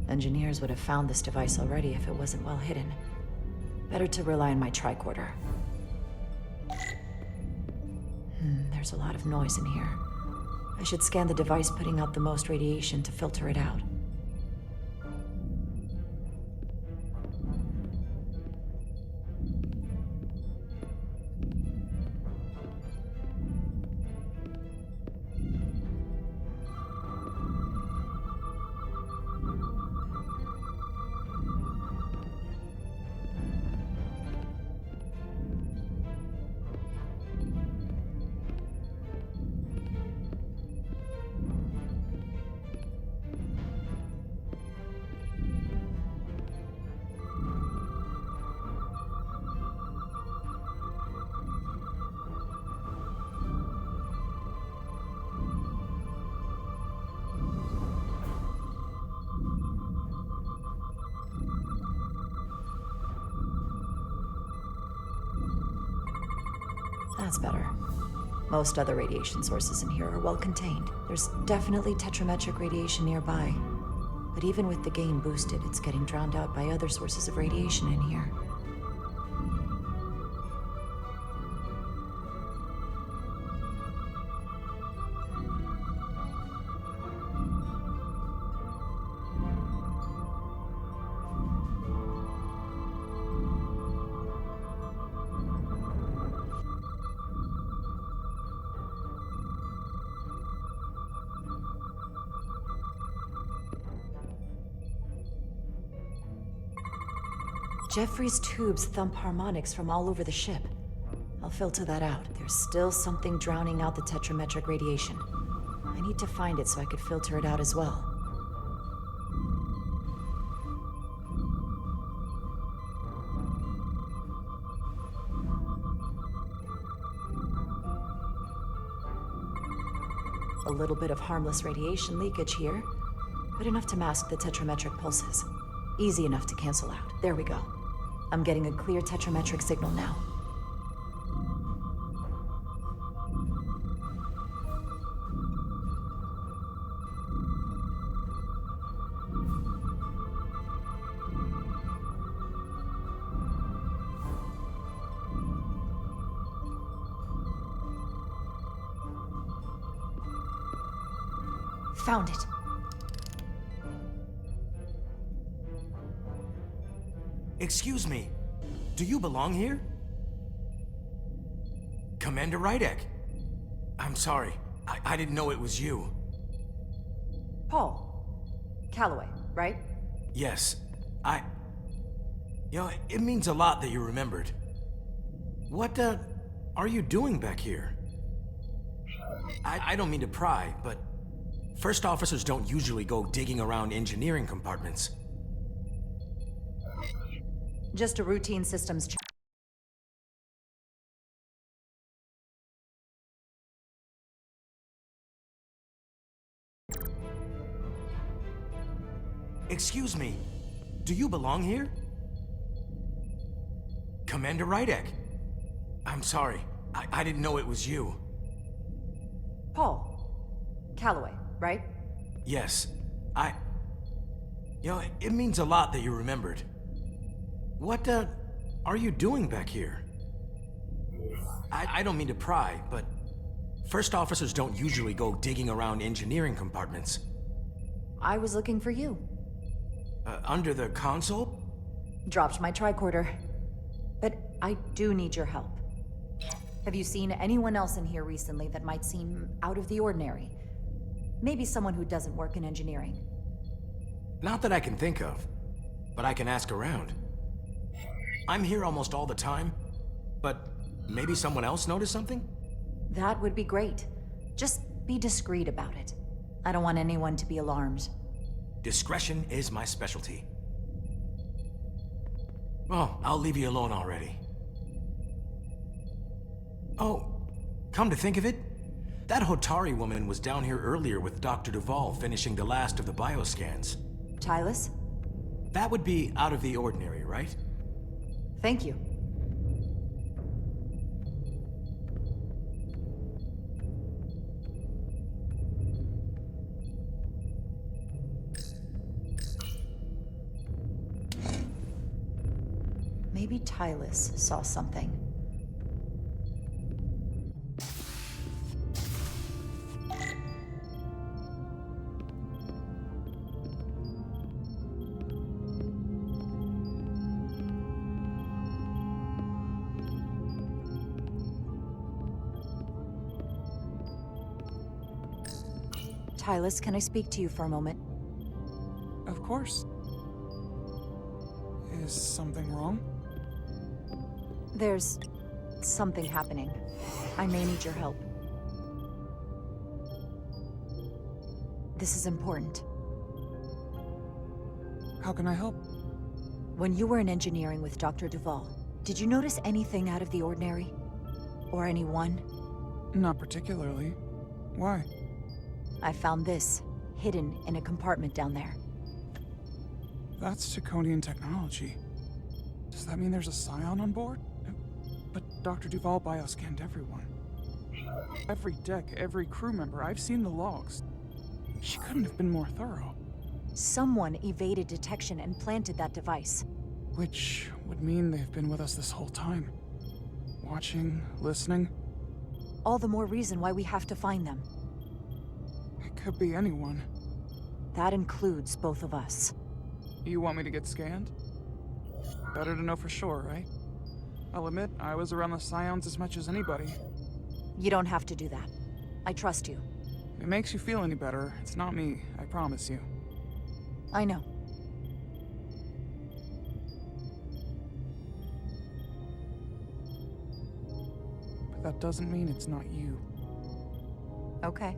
Engineers would have found this device already if it wasn't well hidden. Better to rely on my tricorder. There's a lot of noise in here. I should scan the device putting out the most radiation to filter it out. That's better. Most other radiation sources in here are well contained. There's definitely tetrametric radiation nearby. But even with the gain boosted, it's getting drowned out by other sources of radiation in here. Jeffrey's tubes thump harmonics from all over the ship. I'll filter that out. There's still something drowning out the tetrametric radiation. I need to find it so I could filter it out as well. A little bit of harmless radiation leakage here, but enough to mask the tetrametric pulses. Easy enough to cancel out. There we go. I'm getting a clear tetrametric signal now. Found it. Excuse me, do you belong here? Commander Rydek. I'm sorry, I didn't know it was you. Paul. Calloway, right? Yes, You know, it means a lot that you remembered. What, are you doing back here? I don't mean to pry, but first officers don't usually go digging around engineering compartments. Just a routine systems check. Excuse me, do you belong here? Commander Rydek. I'm sorry, I didn't know it was you. Paul. Calloway, right? Yes, You know, it means a lot that you remembered. What, are you doing back here? I don't mean to pry, but first officers don't usually go digging around engineering compartments. I was looking for you. Under the console? Dropped my tricorder. But I do need your help. Have you seen anyone else in here recently that might seem out of the ordinary? Maybe someone who doesn't work in engineering. Not that I can think of, but I can ask around. I'm here almost all the time, but maybe someone else noticed something? That would be great. Just be discreet about it. I don't want anyone to be alarmed. Discretion is my specialty. Oh, I'll leave you alone already. Oh, come to think of it, that Hotari woman was down here earlier with Dr. Duvall finishing the last of the bioscans. Tylus? That would be out of the ordinary, right? Thank you. Maybe Tylus saw something. Tylus, can I speak to you for a moment? Of course. Is something wrong? There's something happening. I may need your help. This is important. How can I help? When you were in engineering with Dr. Duval, did you notice anything out of the ordinary? Or anyone? Not particularly. Why? I found this, hidden in a compartment down there. That's Draconian technology. Does that mean there's a scion on board? But Dr. Duval bioscanned everyone. Every deck, every crew member, I've seen the logs. She couldn't have been more thorough. Someone evaded detection and planted that device. Which would mean they've been with us this whole time. Watching, listening. All the more reason why we have to find them. It could be anyone. That includes both of us. You want me to get scanned? Better to know for sure, right? I'll admit, I was around the Scions as much as anybody. You don't have to do that. I trust you. If it makes you feel any better, it's not me, I promise you. I know. But that doesn't mean it's not you. Okay.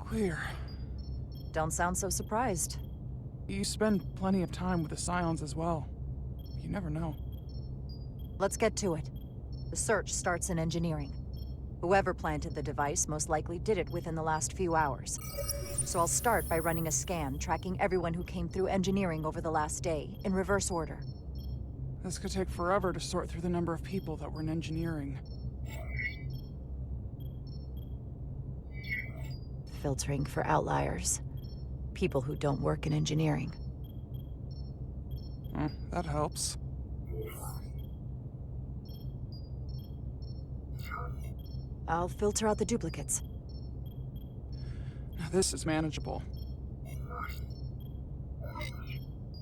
Clear. Don't sound so surprised. You spend plenty of time with the Scions as well. You never know. Let's get to it. The search starts in engineering. Whoever planted the device most likely did it within the last few hours. So I'll start by running a scan, tracking everyone who came through engineering over the last day, in reverse order. This could take forever to sort through the number of people that were in engineering. Filtering for outliers. People who don't work in engineering. That helps. I'll filter out the duplicates. Now this is manageable.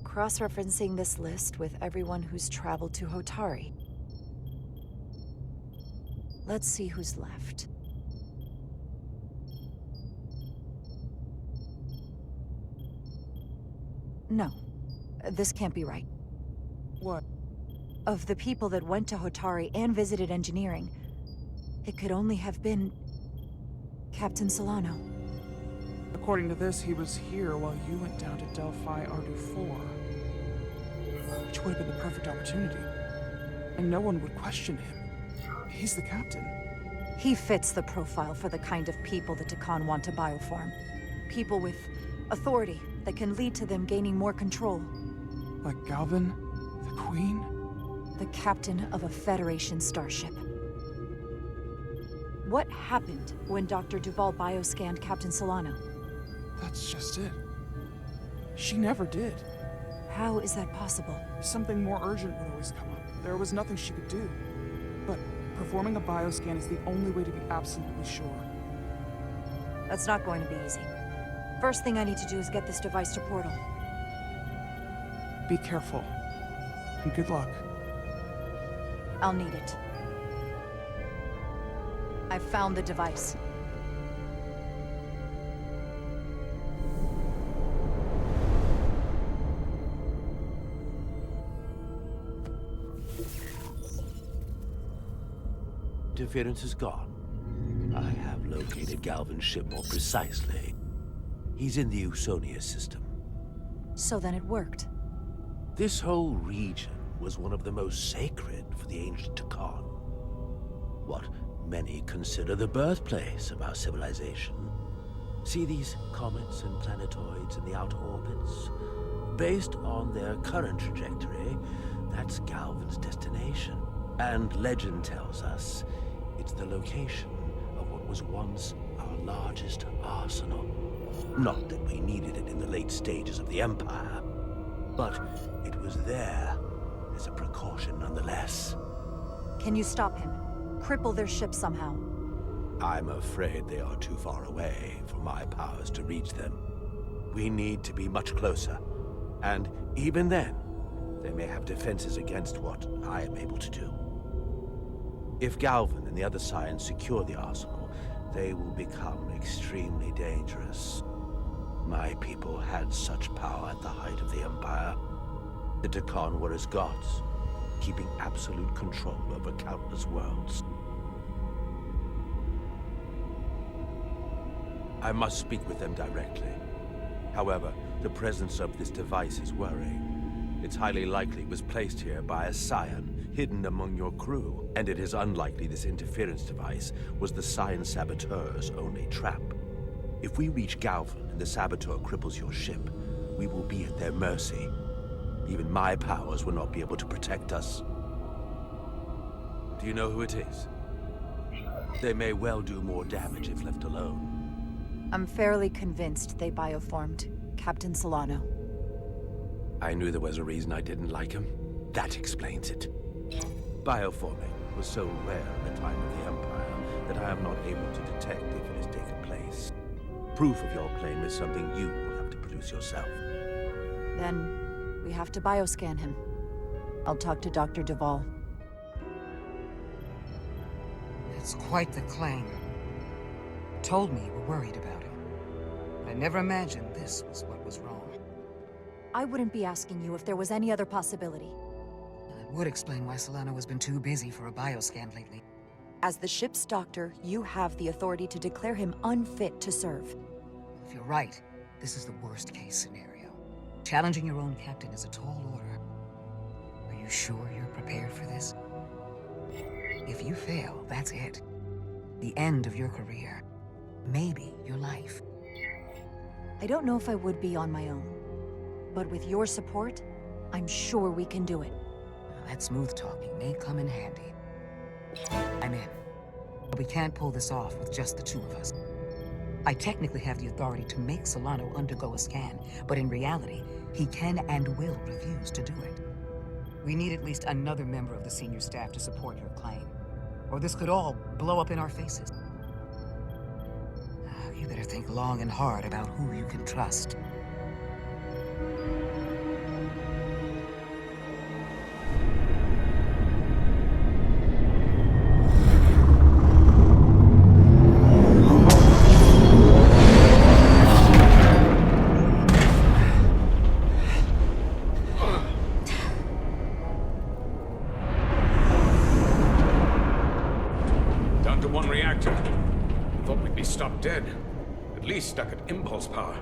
Cross-referencing this list with everyone who's traveled to Hotari. Let's see who's left. No, this can't be right. What? Of the people that went to Hotari and visited engineering, it could only have been Captain Solano. According to this, he was here while you went down to Delphi Ardu-4. Which would have been the perfect opportunity. And no one would question him. He's the captain. He fits the profile for the kind of people the Takan want to bioform. People with authority that can lead to them gaining more control. Like Galvin? The Queen? The captain of a Federation starship. What happened when Dr. Duval bioscanned Captain Solano? That's just it. She never did. How is that possible? Something more urgent would always come up. There was nothing she could do. But performing a bioscan is the only way to be absolutely sure. That's not going to be easy. First thing I need to do is get this device to Portal. Be careful. And good luck. I'll need it. I've found the device. Interference is gone. I have located Galvin's ship more precisely. He's in the Usonia system. So then it worked. This whole region was one of the most sacred for the ancient Takan. What many consider the birthplace of our civilization. See these comets and planetoids in the outer orbits? Based on their current trajectory, that's Galvin's destination. And legend tells us it's the location of what was once our our largest arsenal. Not that we needed it in the late stages of the Empire, but it was there as a precaution nonetheless. Can you stop him? Cripple their ship somehow? I'm afraid they are too far away for my powers to reach them. We need to be much closer, and even then, they may have defenses against what I am able to do. If Galvin and the other Scions secure the arsenal, they will become extremely dangerous. My people had such power at the height of the Empire. The Deccan were as gods, keeping absolute control over countless worlds. I must speak with them directly. However, the presence of this device is worrying. It's highly likely it was placed here by a Scion, hidden among your crew, and it is unlikely this interference device was the Scion saboteur's only trap. If we reach Galvin and the saboteur cripples your ship, we will be at their mercy. Even my powers will not be able to protect us. Do you know who it is? They may well do more damage if left alone. I'm fairly convinced they bioformed Captain Solano. I knew there was a reason I didn't like him. That explains it. Bioforming was so rare at the time of the Empire that I am not able to detect if it has taken place. Proof of your claim is something you will have to produce yourself. Then we have to bioscan him. I'll talk to Dr. Duvall. It's quite the claim. Told me you were worried about him. But I never imagined this was what was wrong. I wouldn't be asking you if there was any other possibility. It would explain why Solano has been too busy for a bioscan lately. As the ship's doctor, you have the authority to declare him unfit to serve. If you're right, this is the worst case scenario. Challenging your own captain is a tall order. Are you sure you're prepared for this? If you fail, that's it. The end of your career. Maybe your life. I don't know if I would be on my own. But with your support, I'm sure we can do it. That smooth talking may come in handy. I'm in. But we can't pull this off with just the two of us. I technically have the authority to make Solano undergo a scan, but in reality, he can and will refuse to do it. We need at least another member of the senior staff to support your claim, or this could all blow up in our faces. You better think long and hard about who you can trust. Down to one reactor. Thought we'd be stopped dead. At least stuck at impulse power.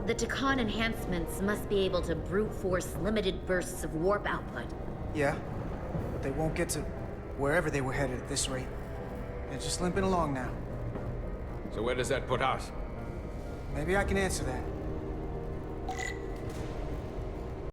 The Deccan enhancements must be able to brute force limited bursts of warp output. Yeah, but they won't get to wherever they were headed at this rate. They're just limping along now. So where does that put us? Maybe I can answer that.